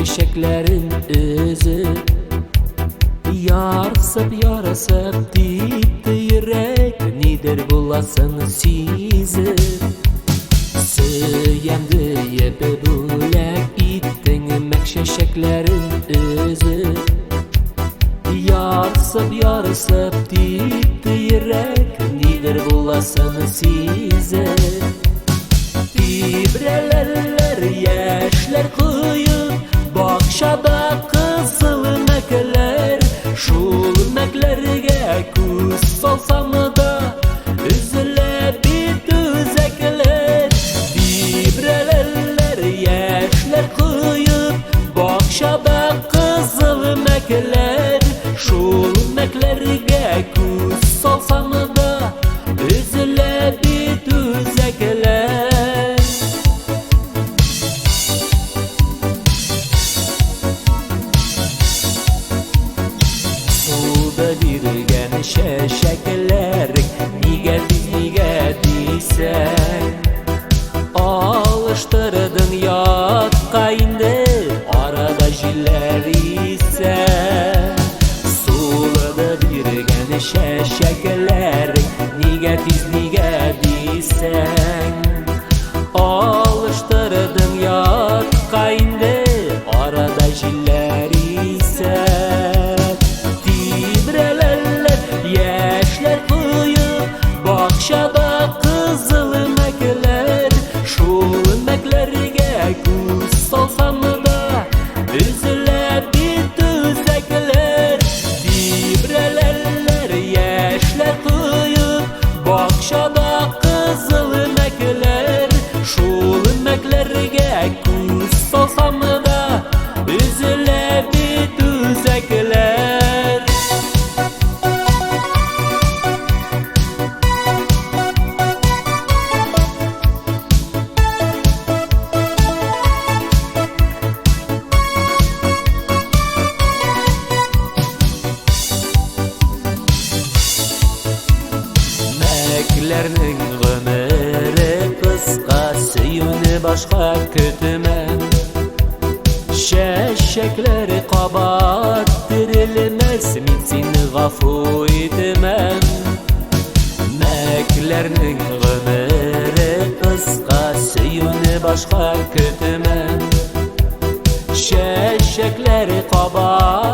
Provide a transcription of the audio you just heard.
şeşeklerin özü Yarasıp gitti yürek Nidir bulasın sizi Söyemdi yebe bulak ittin mek şeşeklerin özü Yarasıp gitti yürek Nidir bulasın sizi İbreler yaşlar koyup Bakşada kızıl mekler Şul meklerge kus salsam da Üzüle bir düzekler İbreler yaşlar koyup Bakşada kızıl mekler Şul meklerge kus salsam da Üzüle bir düzekler Belirgen şeşekler Niye diysen Alıştırdın yat kayındı Arada jiller ise Suladı birgen şeşekler Niye diysen Alıştırdın yat kayındı Arada jiller ise Bakşada kızıl mekler Şul meklerge kus salsam da Üzüle bir düzekler Dibreler yaşlar koyup Bakşada kızıl mekler Şul meklerge kus salsam da Üzüle bir düzekler Meklerning gümeri kıska Suyuni başka kötümen Şeşekleri kabat dirilmez Min seni gafu etmem Meklerning gümeri kıska Suyuni başka kötümen Şeşekleri kabat